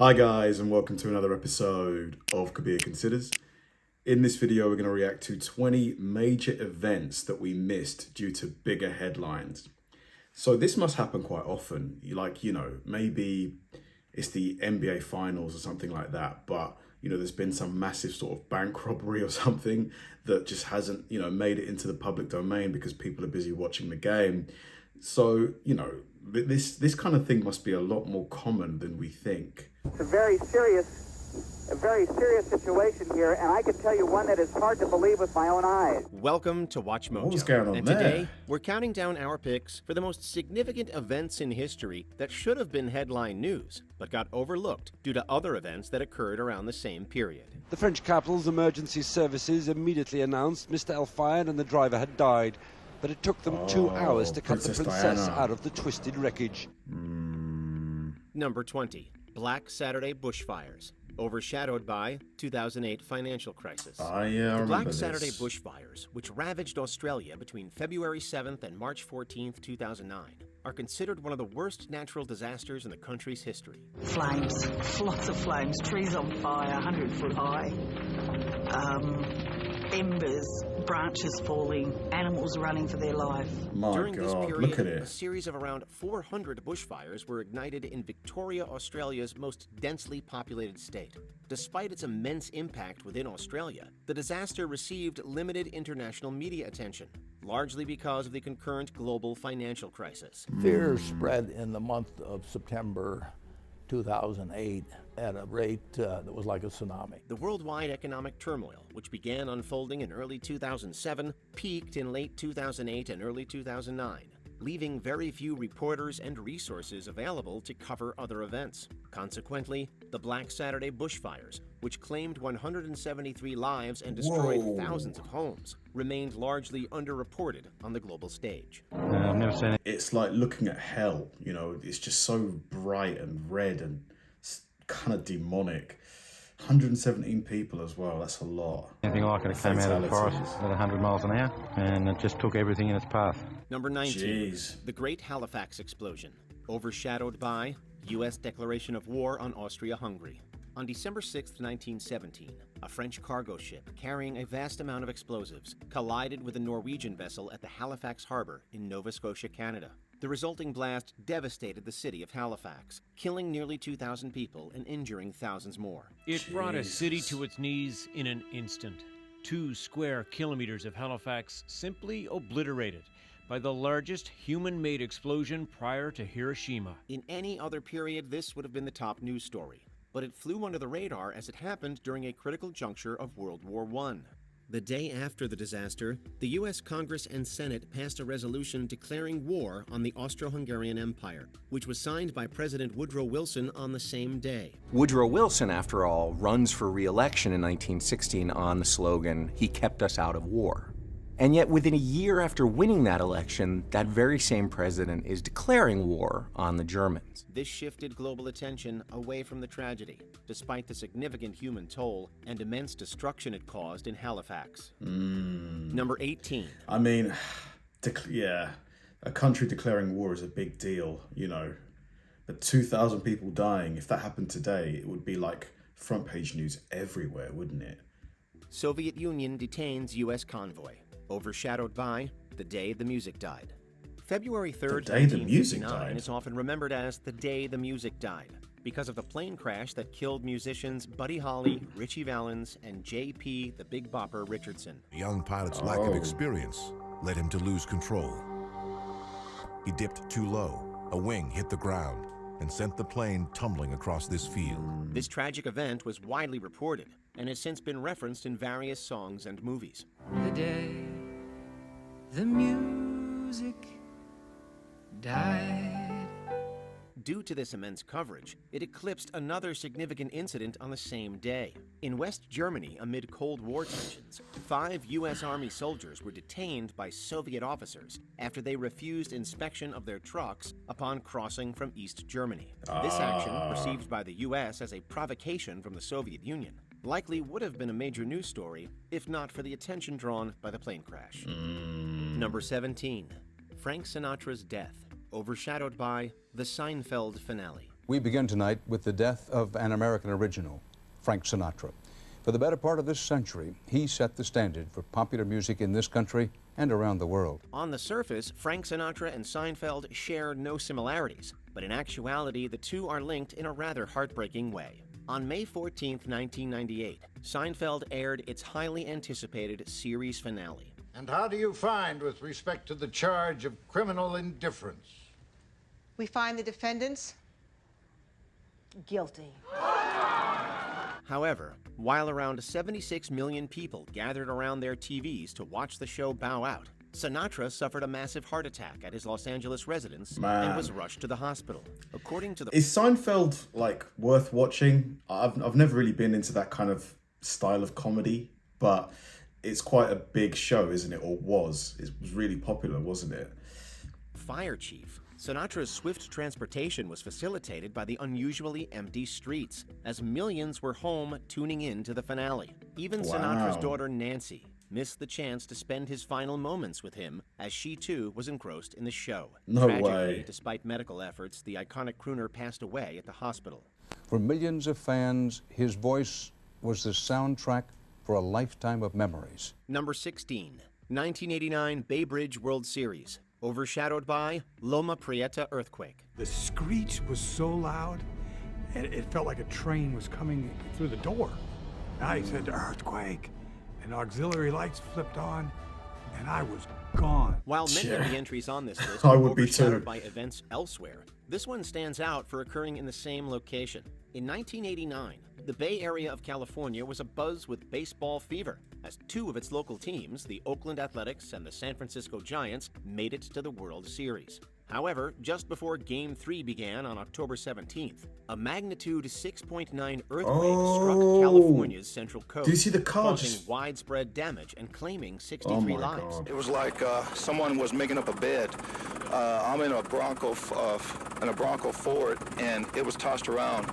Hi guys, and welcome to another episode of Kabir Considers. In this video, we're going to react to 20 major events that we missed due to bigger headlines. So this must happen quite often. Maybe it's the NBA finals or something like that, but there's been some massive sort of bank robbery or something that just hasn't, made it into the public domain because people are busy watching the game. So, this kind of thing must be a lot more common than we think. It's a very serious situation here, and I can tell you one that is hard to believe with my own eyes. Welcome to Watch Mojo. What was going on and there? Today, we're counting down our picks for the most significant events in history that should have been headline news, but got overlooked due to other events that occurred around the same period. The French capital's emergency services immediately announced Mr. El-Fayed and the driver had died, but it took them 2 hours to cut the princess Diana out of the twisted wreckage. Number 20. Black Saturday Bushfires, overshadowed by 2008 financial crisis. Yeah, I The remember Black this. Saturday bushfires, which ravaged Australia between February 7th and March 14th, 2009, are considered one of the worst natural disasters in the country's history. Flames, lots of flames, trees on fire, 100 foot high, embers, branches falling, animals running for their life. My During this God, period, look at a it. series of around 400 bushfires were ignited in Victoria, Australia's most densely populated state. Despite its immense impact within Australia, the disaster received limited international media attention, largely because of the concurrent global financial crisis. Fear spread in the month of September 2008 at a rate that was like a tsunami. The worldwide economic turmoil, which began unfolding in early 2007, peaked in late 2008 and early 2009, leaving very few reporters and resources available to cover other events. Consequently, the Black Saturday bushfires, which claimed 173 lives and destroyed thousands of homes, remained largely underreported on the global stage. I've never seen it. It's like looking at hell, it's just so bright and red and kind of demonic. 117 people as well, that's a lot. Anything like it. It came out of the forest Fatalities. at 100 miles an hour, and it just took everything in its path. Number 19, Jeez. the Great Halifax Explosion, overshadowed by U.S. declaration of war on Austria-Hungary. On December 6, 1917, a French cargo ship carrying a vast amount of explosives collided with a Norwegian vessel at the Halifax harbor in Nova Scotia, Canada. The resulting blast devastated the city of Halifax, killing nearly 2,000 people and injuring thousands more. It brought a city Jesus. to its knees in an instant. 2 square kilometers of Halifax simply obliterated by the largest human-made explosion prior to Hiroshima. In any other period, this would have been the top news story, but it flew under the radar as it happened during a critical juncture of World War I. The day after the disaster, the U.S. Congress and Senate passed a resolution declaring war on the Austro-Hungarian Empire, which was signed by President Woodrow Wilson on the same day. Woodrow Wilson, after all, runs for re-election in 1916 on the slogan, "He kept us out of war." And yet within a year after winning that election, that very same president is declaring war on the Germans. This shifted global attention away from the tragedy, despite the significant human toll and immense destruction it caused in Halifax. Number 18. I mean, a country declaring war is a big deal, But 2,000 people dying, if that happened today, it would be like front page news everywhere, wouldn't it? Soviet Union detains U.S. convoy, overshadowed by the day the music died. February 3rd, The day the music 1959 died? is often remembered as the day the music died because of the plane crash that killed musicians Buddy Holly, Richie Valens, and J.P. the Big Bopper Richardson. The young pilot's lack of experience led him to lose control. He dipped too low, a wing hit the ground, and sent the plane tumbling across this field. This tragic event was widely reported and has since been referenced in various songs and movies. The day the music died. Due to this immense coverage, it eclipsed another significant incident on the same day. In West Germany, amid Cold War tensions, 5 U.S. Army soldiers were detained by Soviet officers after they refused inspection of their trucks upon crossing from East Germany. This action, perceived by the U.S. as a provocation from the Soviet Union, likely would have been a major news story if not for the attention drawn by the plane crash. Number 17. Frank Sinatra's death, overshadowed by the Seinfeld finale. We begin tonight with the death of an American original, Frank Sinatra. For the better part of this century, he set the standard for popular music in this country and around the world. On the surface, Frank Sinatra and Seinfeld share no similarities, but in actuality, the two are linked in a rather heartbreaking way. On May 14, 1998, Seinfeld aired its highly anticipated series finale. And how do you find with respect to the charge of criminal indifference? We find the defendants guilty. However, while around 76 million people gathered around their TVs to watch the show bow out, Sinatra suffered a massive heart attack at his Los Angeles residence and was rushed to the hospital. According to the... Is Seinfeld, like, worth watching? I've never really been into that kind of style of comedy, but it's quite a big show, isn't it? Or was. It was really popular, wasn't it? Fire chief. Sinatra's swift transportation was facilitated by the unusually empty streets, as millions were home tuning in to the finale. Even Sinatra's daughter, Nancy, missed the chance to spend his final moments with him, as she too was engrossed in the show. No Tragically, way. Despite medical efforts, the iconic crooner passed away at the hospital. For millions of fans, his voice was the soundtrack for a lifetime of memories. Number 16, 1989 Bay Bridge World Series, overshadowed by Loma Prieta earthquake. The screech was so loud, and it felt like a train was coming through the door. And I said, earthquake, and auxiliary lights flipped on, and I was gone. While many of the entries on this list I are would be overshadowed too. by events elsewhere, this one stands out for occurring in the same location. In 1989, the Bay Area of California was abuzz with baseball fever, as two of its local teams, the Oakland Athletics and the San Francisco Giants, made it to the World Series. However, just before Game 3 began on October 17th, a magnitude 6.9 earthquake struck California's central coast, Do you see the car causing just... widespread damage and claiming 63 lives. It was like someone was making up a bed. I'm in a Bronco Ford, and it was tossed around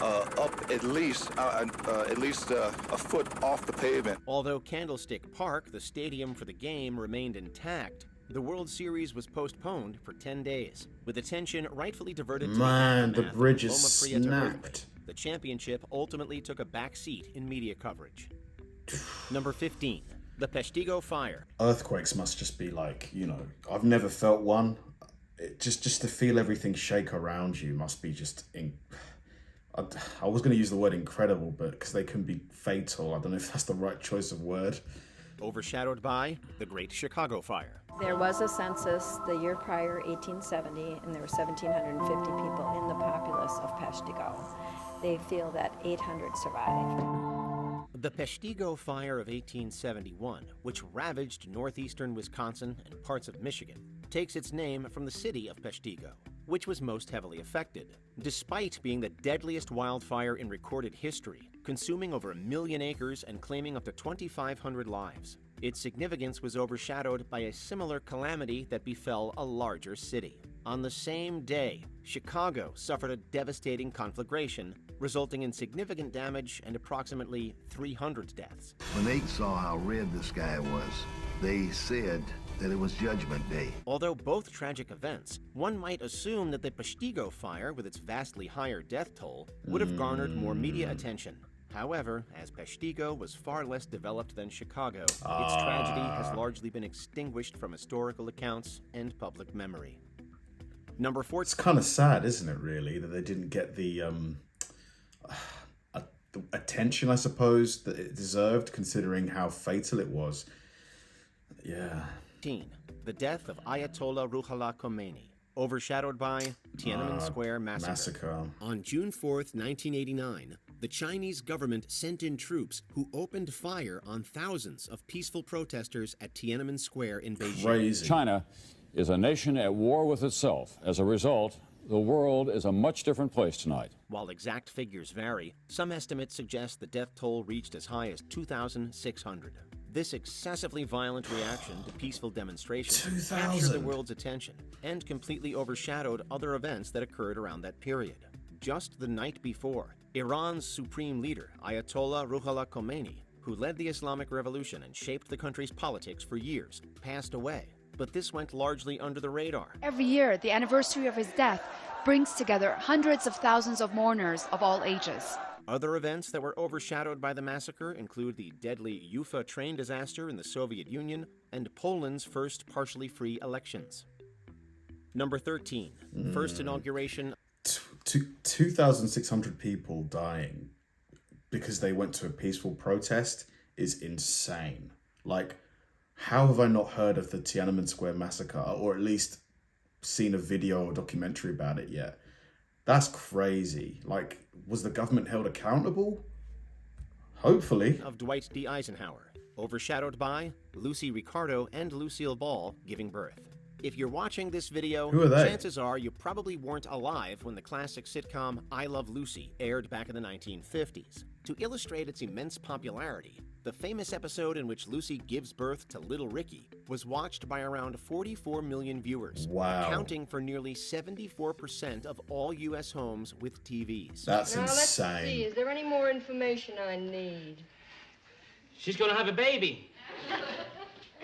up at least a foot off the pavement. Although Candlestick Park, the stadium for the game, remained intact, the World Series was postponed for 10 days, with attention rightfully diverted to the bridge is Loma Prieta snapped. earthquake. The championship ultimately took a back seat in media coverage. Number 15, the Peshtigo fire. Earthquakes must just be like, you know, I've never felt one. Just to feel everything shake around you must be just... I was going to use the word incredible, but because they can be fatal. I don't know if that's the right choice of word. Overshadowed by the Great Chicago Fire. There was a census the year prior, 1870, and there were 1,750 people in the populace of Peshtigo. They feel that 800 survived. The Peshtigo Fire of 1871, which ravaged northeastern Wisconsin and parts of Michigan, takes its name from the city of Peshtigo, which was most heavily affected, despite being the deadliest wildfire in recorded history, consuming over 1 million acres and claiming up to 2,500 lives. Its significance was overshadowed by a similar calamity that befell a larger city. On the same day, Chicago suffered a devastating conflagration, resulting in significant damage and approximately 300 deaths. When they saw how red the sky was, they said that it was Judgment Day. Although both tragic events, one might assume that the Peshtigo fire, with its vastly higher death toll, would have garnered more media attention. However, as Peshtigo was far less developed than Chicago, its tragedy has largely been extinguished from historical accounts and public memory. Number 14. It's kind of sad, isn't it, really, that they didn't get the attention, I suppose, that it deserved, considering how fatal it was. Yeah. The death of Ayatollah Ruhollah Khomeini, overshadowed by Tiananmen Square massacre. On June 4th, 1989, the Chinese government sent in troops who opened fire on thousands of peaceful protesters at Tiananmen Square in Beijing. Crazy. China is a nation at war with itself. As a result, the world is a much different place tonight. While exact figures vary, some estimates suggest the death toll reached as high as 2,600. This excessively violent reaction to peaceful demonstrations captured the world's attention and completely overshadowed other events that occurred around that period. Just the night before, Iran's supreme leader, Ayatollah Ruhollah Khomeini, who led the Islamic Revolution and shaped the country's politics for years, passed away. but this went largely under the radar. Every year, the anniversary of his death brings together hundreds of thousands of mourners of all ages. Other events that were overshadowed by the massacre include the deadly Ufa train disaster in the Soviet Union and Poland's first partially free elections. Number 13, first inauguration. 2,600 people dying because they went to a peaceful protest is insane. Like, how have I not heard of the Tiananmen Square massacre, or at least seen a video or documentary about it yet? That's crazy. Like, was the government held accountable? Hopefully. Of Dwight D. Eisenhower, overshadowed by Lucy Ricardo and Lucille Ball giving birth. If you're watching this video, who are they? Chances are you probably weren't alive when the classic sitcom I Love Lucy aired back in the 1950s. To illustrate its immense popularity, the famous episode in which Lucy gives birth to little Ricky was watched by around 44 million viewers, accounting for nearly 74% of all U.S. homes with TVs. That's now, insane. Let's see, is there any more information I need? She's gonna have a baby.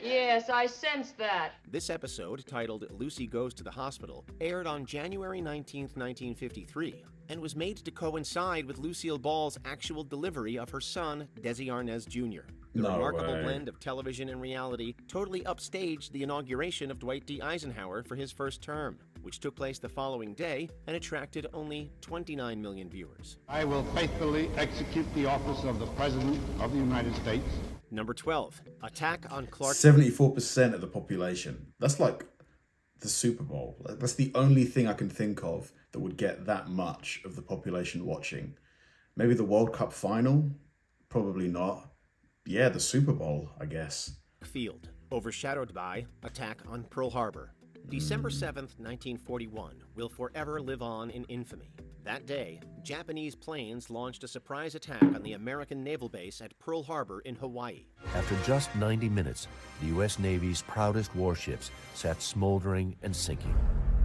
Yes, I sense that. This episode, titled Lucy Goes to the Hospital, aired on January 19, 1953, and was made to coincide with Lucille Ball's actual delivery of her son, Desi Arnaz Jr. The remarkable blend of television and reality totally upstaged the inauguration of Dwight D. Eisenhower for his first term, which took place the following day and attracted only 29 million viewers. I will faithfully execute the office of the President of the United States. Number 12, attack on Clark. 74% of the population. That's like the Super Bowl. That's the only thing I can think of that would get that much of the population watching. Maybe the World Cup final? Probably not. Yeah, the Super Bowl, I guess. Field, overshadowed by attack on Pearl Harbor. December 7th, 1941 will forever live on in infamy. That day, Japanese planes launched a surprise attack on the American naval base at Pearl Harbor in Hawaii. After just 90 minutes, the U.S. Navy's proudest warships sat smoldering and sinking.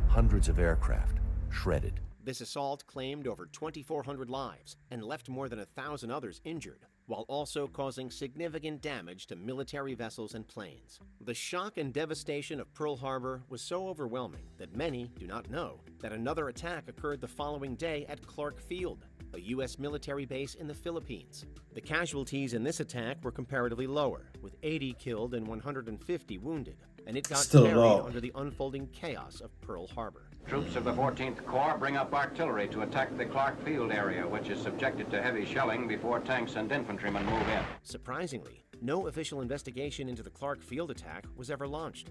Hundreds of aircraft shredded. This assault claimed over 2,400 lives and left more than 1,000 others injured, while also causing significant damage to military vessels and planes. The shock and devastation of Pearl Harbor was so overwhelming that many do not know that another attack occurred the following day at Clark Field, a U.S. military base in the Philippines. The casualties in this attack were comparatively lower, with 80 killed and 150 wounded, and it got buried under the unfolding chaos of Pearl Harbor. Troops of the 14th Corps bring up artillery to attack the Clark Field area, which is subjected to heavy shelling before tanks and infantrymen move in. Surprisingly, no official investigation into the Clark Field attack was ever launched.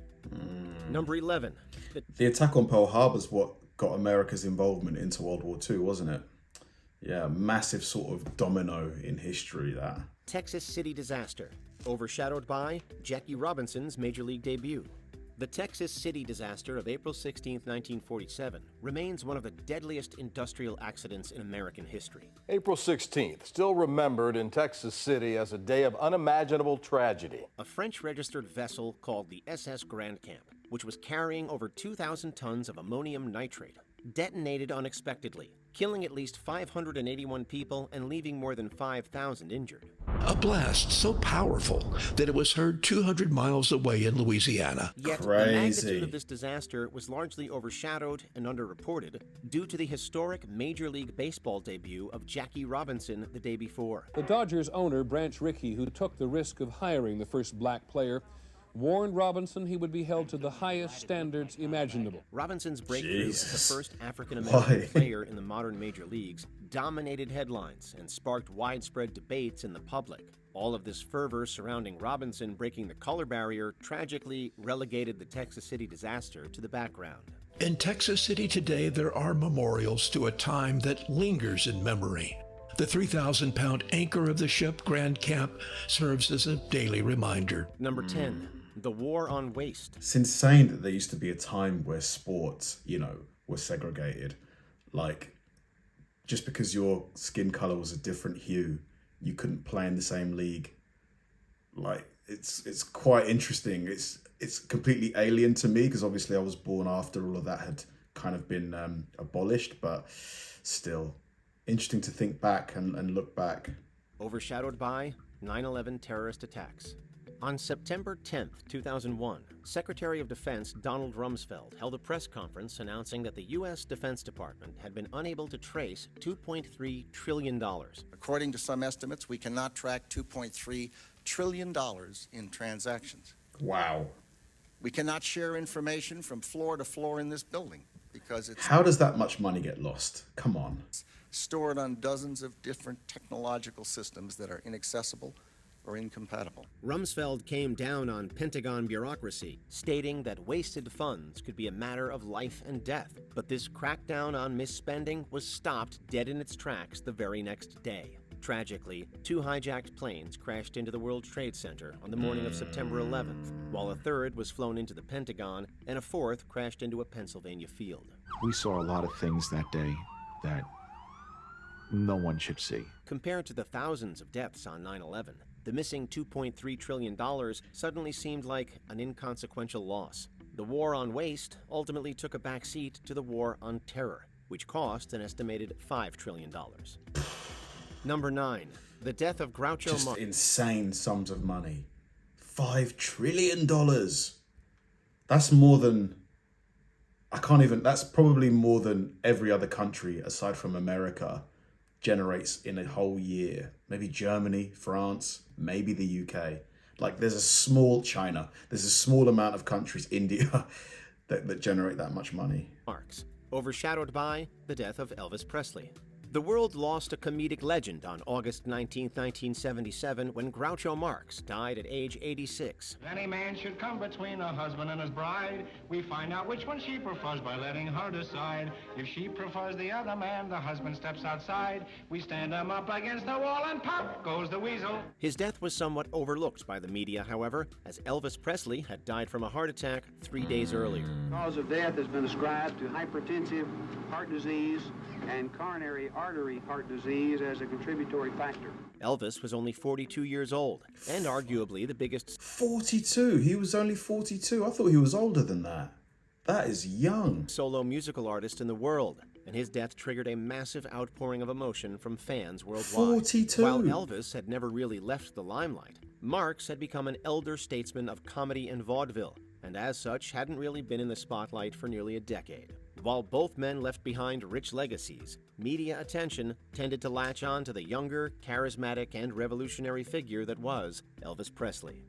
Number 11. The attack on Pearl Harbor is what got America's involvement into World War II, wasn't it? Yeah, massive sort of domino in history, that. Texas City disaster, overshadowed by Jackie Robinson's Major League debut. The Texas City disaster of April 16, 1947, remains one of the deadliest industrial accidents in American history. April 16th, still remembered in Texas City as a day of unimaginable tragedy. A French-registered vessel called the SS Grand Camp, which was carrying over 2,000 tons of ammonium nitrate, detonated unexpectedly, killing at least 581 people and leaving more than 5,000 injured. A blast so powerful that it was heard 200 miles away in Louisiana. Yet the magnitude of this disaster was largely overshadowed and underreported due to the historic Major League Baseball debut of Jackie Robinson the day before. The Dodgers owner, Branch Rickey, who took the risk of hiring the first black player, warned Robinson he would be held to the highest standards imaginable. Robinson's breakthrough as the first African-American player in the modern major leagues dominated headlines and sparked widespread debates in the public. All of this fervor surrounding Robinson breaking the color barrier tragically relegated the Texas City disaster to the background. In Texas City today, there are memorials to a time that lingers in memory. The 3,000-pound anchor of the ship Grand Camp serves as a daily reminder. Number 10. The war on waste. It's insane that there used to be a time where sports, were segregated. Like, just because your skin color was a different hue, you couldn't play in the same league. Like, it's quite interesting. It's completely alien to me because obviously I was born after all of that had kind of been abolished, but still interesting to think back and look back. Overshadowed by 9/11 terrorist attacks. On September 10, 2001, Secretary of Defense Donald Rumsfeld held a press conference announcing that the U.S. Defense Department had been unable to trace $2.3 trillion. According to some estimates, we cannot track $2.3 trillion in transactions. Wow. We cannot share information from floor to floor in this building because it's... How does that much money get lost? Come on. ...stored on dozens of different technological systems that are inaccessible or incompatible. Rumsfeld came down on Pentagon bureaucracy, stating that wasted funds could be a matter of life and death. But this crackdown on misspending was stopped dead in its tracks the very next day. Tragically, 2 hijacked planes crashed into the World Trade Center on the morning of September 11th, while a third was flown into the Pentagon and a fourth crashed into a Pennsylvania field. We saw a lot of things that day that no one should see. Compared to the thousands of deaths on 9/11, the missing $2.3 trillion suddenly seemed like an inconsequential loss. The war on waste ultimately took a backseat to the war on terror, which cost an estimated $5 trillion. Number 9, the death of Groucho Marx. Just insane sums of money. $5 trillion. That's more than... that's probably more than every other country aside from America generates in a whole year. Maybe Germany, France, maybe the UK. Like there's a small China. There's a small amount of countries, India, that generate that much money. Marx, overshadowed by the death of Elvis Presley. The world lost a comedic legend on August 19, 1977, when Groucho Marx died at age 86. If any man should come between a husband and his bride, we find out which one she prefers by letting her decide. If she prefers the other man, the husband steps outside. We stand him up against the wall and pop goes the weasel. His death was somewhat overlooked by the media, however, as Elvis Presley had died from a heart attack 3 days earlier. The cause of death has been ascribed to hypertensive heart disease and coronary artery heart disease as a contributory factor. Elvis was only 42 years old, and arguably the biggest... 42? He was only 42? I thought he was older than that. That is young. ...solo musical artist in the world, and his death triggered a massive outpouring of emotion from fans worldwide. 42? While Elvis had never really left the limelight, Marx had become an elder statesman of comedy and vaudeville, and as such hadn't really been in the spotlight for nearly a decade. While both men left behind rich legacies, media attention tended to latch on to the younger, charismatic, and revolutionary figure that was Elvis Presley.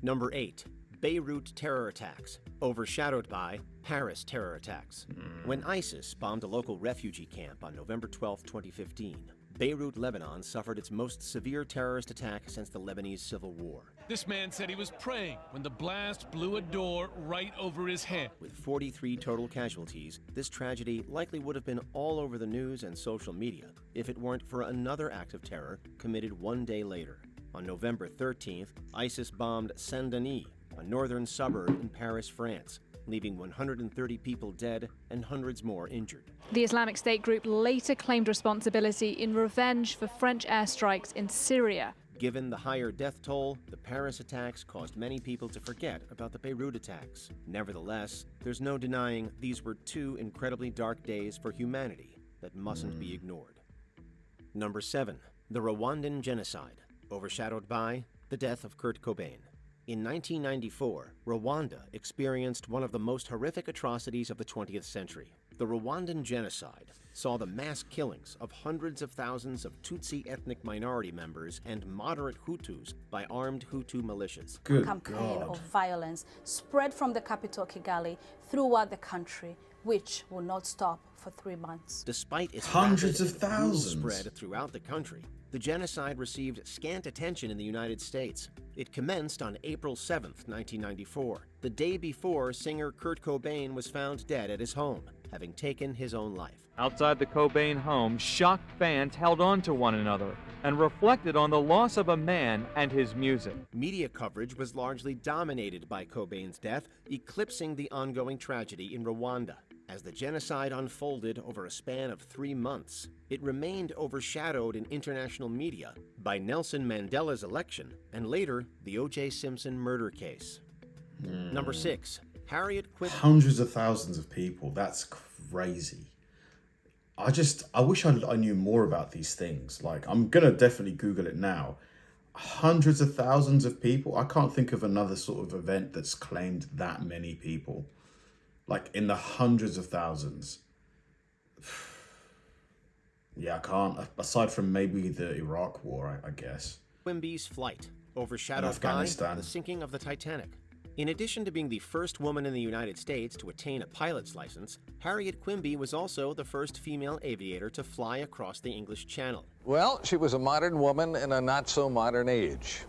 Number 8, Beirut terror attacks, overshadowed by Paris terror attacks. When ISIS bombed a local refugee camp on November 12, 2015, Beirut, Lebanon suffered its most severe terrorist attack since the Lebanese Civil War. This man said he was praying when the blast blew a door right over his head. With 43 total casualties, this tragedy likely would have been all over the news and social media if it weren't for another act of terror committed 1 day later. On November 13th, ISIS bombed Saint-Denis, a northern suburb in Paris, France, leaving 130 people dead and hundreds more injured. The Islamic State group later claimed responsibility in revenge for French airstrikes in Syria. Given the higher death toll, the Paris attacks caused many people to forget about the Beirut attacks. Nevertheless, there's no denying these were 2 incredibly dark days for humanity that mustn't be ignored. Number 7, the Rwandan genocide, overshadowed by the death of Kurt Cobain. In 1994, Rwanda experienced one of the most horrific atrocities of the 20th century. The Rwandan genocide saw the mass killings of hundreds of thousands of Tutsi ethnic minority members and moderate Hutus by armed Hutu militias. Good campaign God. of violence spread from the capital Kigali throughout the country, which will not stop for 3 months. Despite its Hundreds rapid of thousands. spread throughout the country, the genocide received scant attention in the United States. It commenced on April 7, 1994, the day before singer Kurt Cobain was found dead at his home, having taken his own life. Outside the Cobain home, shocked fans held on to one another and reflected on the loss of a man and his music. Media coverage was largely dominated by Cobain's death, eclipsing the ongoing tragedy in Rwanda. As the genocide unfolded over a span of 3 months, it remained overshadowed in international media by Nelson Mandela's election and later the O.J. Simpson murder case. Number 6, Harriet quit. Hundreds of thousands of people. That's crazy. I wish I knew more about these things. Like, I'm gonna definitely Google it now. hundreds of thousands of people. I can't think of another sort of event that's claimed that many people, like in the hundreds of thousands. Yeah, I can't, aside from maybe the Iraq War, I guess. Quimby's flight, overshadowed by the sinking of the Titanic. In addition to being the first woman in the United States to attain a pilot's license, Harriet Quimby was also the first female aviator to fly across the English Channel. Well, she was a modern woman in a not-so-modern age.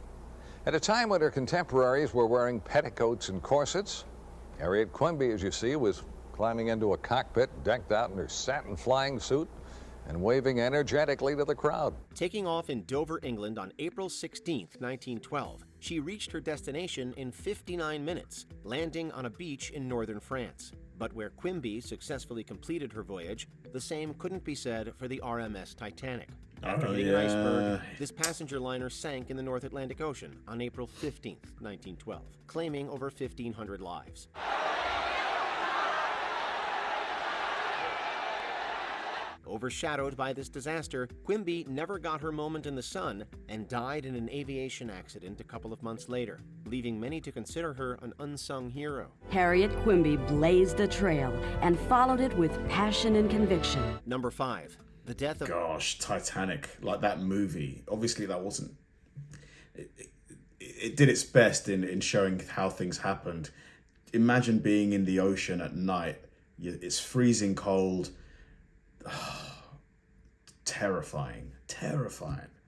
At a time when her contemporaries were wearing petticoats and corsets, Harriet Quimby, as you see, was climbing into a cockpit decked out in her satin flying suit and waving energetically to the crowd. Taking off in Dover, England on April 16, 1912, she reached her destination in 59 minutes, landing on a beach in northern France. But where Quimby successfully completed her voyage, the same couldn't be said for the RMS Titanic. After hitting an iceberg, this passenger liner sank in the North Atlantic Ocean on April 15, 1912, claiming over 1,500 lives. Overshadowed by this disaster, Quimby never got her moment in the sun and died in an aviation accident a couple of months later, leaving many to consider her an unsung hero. Harriet Quimby blazed a trail and followed it with passion and conviction. Number 5. The death of... Gosh, Titanic, like that movie. Obviously that wasn't... It did its best in showing how things happened. Imagine being in the ocean at night. It's freezing cold. Terrifying.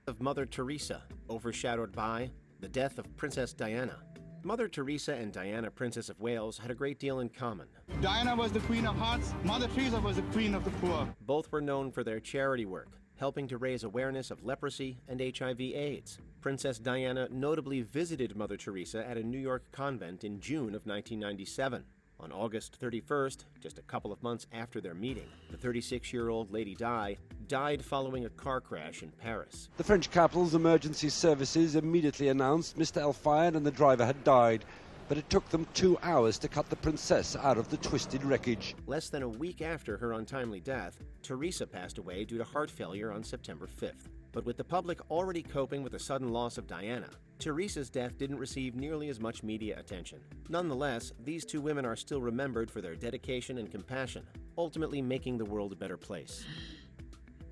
Of Mother Teresa, overshadowed by the death of Princess Diana. Mother Teresa and Diana, Princess of Wales, had a great deal in common. Diana was the Queen of Hearts, Mother Teresa was the Queen of the Poor. Both were known for their charity work, helping to raise awareness of leprosy and HIV/AIDS. Princess Diana notably visited Mother Teresa at a New York convent in June of 1997. On August 31st, just a couple of months after their meeting, the 36-year-old Lady Di died following a car crash in Paris. The French capital's emergency services immediately announced Mr. Elfayed and the driver had died, but it took them 2 hours to cut the princess out of the twisted wreckage. Less than a week after her untimely death, Teresa passed away due to heart failure on September 5th. But with the public already coping with the sudden loss of Diana, Teresa's death didn't receive nearly as much media attention. Nonetheless, these two women are still remembered for their dedication and compassion, ultimately making the world a better place.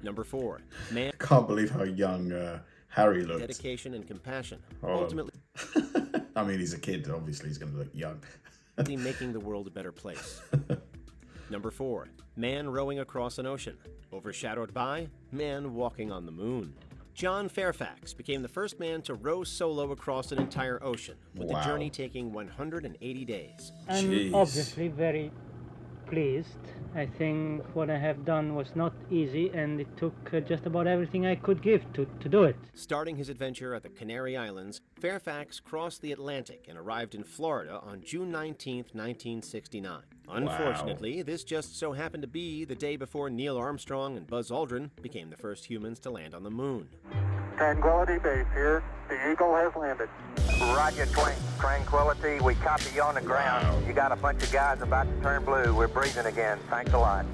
Number 4. Man. I can't believe how young Harry looked. Dedication and compassion, ultimately... I mean, he's a kid, obviously he's going to look young. Making the world a better place. Number 4. Man rowing across an ocean, overshadowed by man walking on the moon. John Fairfax became the first man to row solo across an entire ocean, with the journey taking 180 days. I'm obviously very pleased. I think what I have done was not easy, and it took just about everything I could give to do it. Starting his adventure at the Canary Islands, Fairfax crossed the Atlantic and arrived in Florida on June 19, 1969. Unfortunately, this just so happened to be the day before Neil Armstrong and Buzz Aldrin became the first humans to land on the moon. Tranquility Base here. The Eagle has landed. Roger, Tranquility. We copy you on the ground. You got a bunch of guys about to turn blue. We're breathing again. Thanks a lot.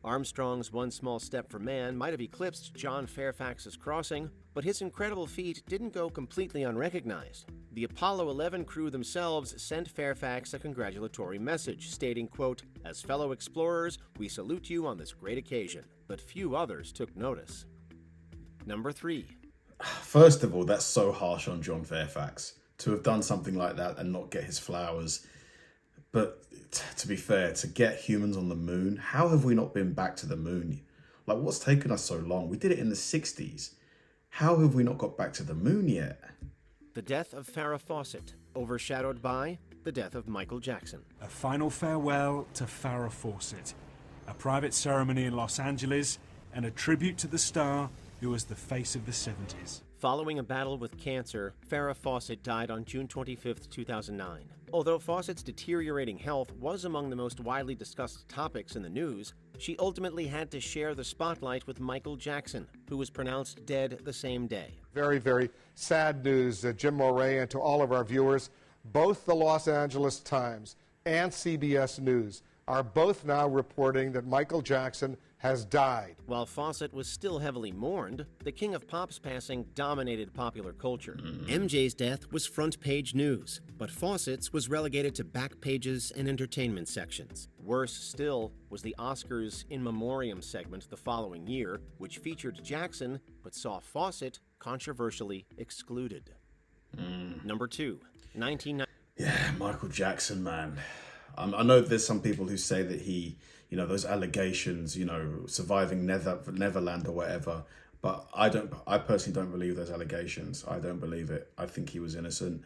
Armstrong's one small step for man might have eclipsed John Fairfax's crossing, but his incredible feat didn't go completely unrecognized. The Apollo 11 crew themselves sent Fairfax a congratulatory message stating, quote, "As fellow explorers, we salute you on this great occasion," but few others took notice. Number 3. First of all, that's so harsh on John Fairfax to have done something like that and not get his flowers. But to be fair, to get humans on the moon, how have we not been back to the moon? Like, what's taken us so long? We did it in the 60s. How have we not got back to the moon yet? The death of Farrah Fawcett, overshadowed by the death of Michael Jackson. A final farewell to Farrah Fawcett, a private ceremony in Los Angeles, and a tribute to the star who was the face of the 70s. Following a battle with cancer, Farrah Fawcett died on June 25, 2009. Although Fawcett's deteriorating health was among the most widely discussed topics in the news, she ultimately had to share the spotlight with Michael Jackson, who was pronounced dead the same day. Very, very sad news, Jim Moret, and to all of our viewers. Both the Los Angeles Times and CBS News are both now reporting that Michael Jackson has died. While Fawcett was still heavily mourned, the King of Pop's passing dominated popular culture. MJ's death was front-page news, but Fawcett's was relegated to back pages and entertainment sections. Worse still was the Oscars In Memoriam segment the following year, which featured Jackson but saw Fawcett controversially excluded. Number 2, 1990. Yeah, Michael Jackson, man. I know there's some people who say that he, those allegations, surviving Neverland or whatever, but I personally don't believe those allegations. I don't believe it. I think he was innocent.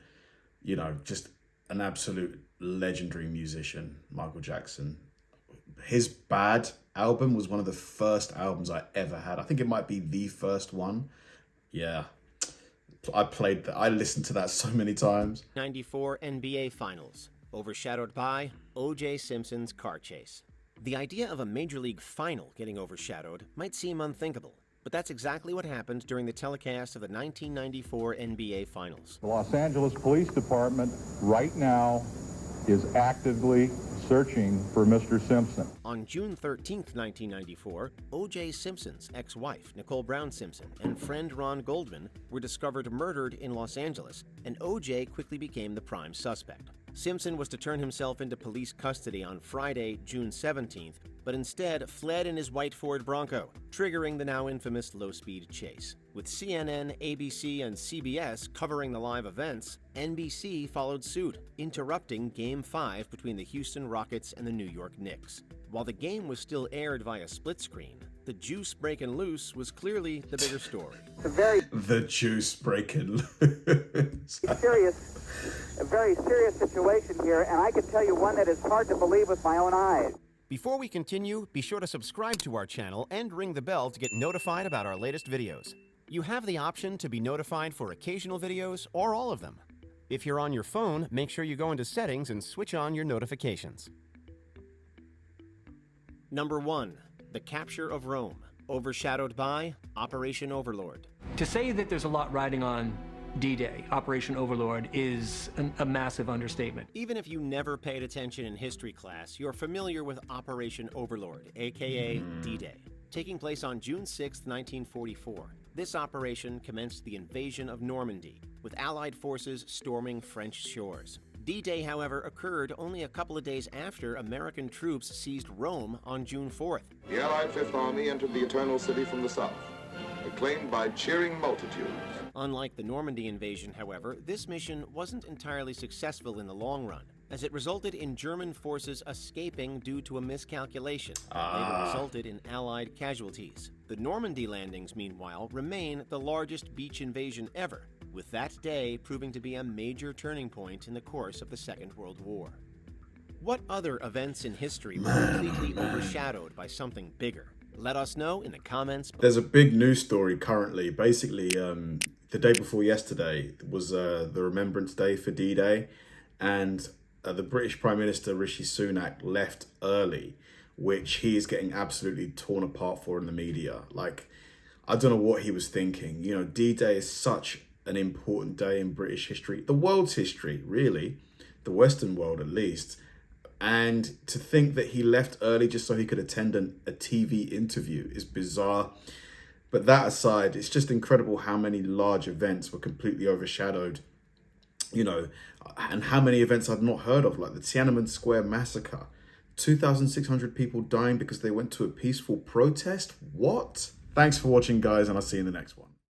Just an absolute legendary musician, Michael Jackson. His Bad album was one of the first albums I ever had. I think it might be the first one. Yeah. I listened to that so many times. 94 NBA Finals, overshadowed by O.J. Simpson's car chase. The idea of a Major League final getting overshadowed might seem unthinkable, but that's exactly what happened during the telecast of the 1994 NBA Finals. The Los Angeles Police Department right now is actively searching for Mr. Simpson. On June 13th, 1994, O.J. Simpson's ex-wife, Nicole Brown Simpson, and friend Ron Goldman were discovered murdered in Los Angeles, and O.J. quickly became the prime suspect. Simpson was to turn himself into police custody on Friday, June 17th, but instead fled in his white Ford Bronco, triggering the now infamous low-speed chase. With CNN, ABC, and CBS covering the live events, NBC followed suit, interrupting Game 5 between the Houston Rockets and the New York Knicks. While the game was still aired via split screen, the juice breaking loose was clearly the bigger story. The juice breaking loose. A very serious situation here, and I can tell you one that is hard to believe with my own eyes. Before we continue, be sure to subscribe to our channel and ring the bell to get notified about our latest videos. You have the option to be notified for occasional videos or all of them. If you're on your phone, make sure you go into settings and switch on your notifications. Number 1, the capture of Rome, overshadowed by Operation Overlord. To say that there's a lot riding on D-Day, Operation Overlord, is a massive understatement. Even if you never paid attention in history class, you're familiar with Operation Overlord, aka D-Day. Taking place on June 6, 1944, this operation commenced the invasion of Normandy, with Allied forces storming French shores. D-Day, however, occurred only a couple of days after American troops seized Rome on June 4th. The Allied Fifth Army entered the Eternal City from the south, acclaimed by cheering multitudes. Unlike the Normandy invasion, however, this mission wasn't entirely successful in the long run, as it resulted in German forces escaping due to a miscalculation that later resulted in Allied casualties. The Normandy landings, meanwhile, remain the largest beach invasion ever, with that day proving to be a major turning point in the course of the Second World War. What other events in history were completely overshadowed by something bigger? Let us know in the comments. There's a big news story currently. Basically, the day before yesterday was the Remembrance Day for D-Day, and the British Prime Minister Rishi Sunak left early, which he is getting absolutely torn apart for in the media. Like, I don't know what he was thinking. D-Day is such an important day in British history, the world's history, really, the Western world at least. And to think that he left early just so he could attend a TV interview is bizarre. But that aside, it's just incredible how many large events were completely overshadowed, and how many events I'd not heard of, like the Tiananmen Square massacre. 2,600 people dying because they went to a peaceful protest? What? Thanks for watching, guys, and I'll see you in the next one.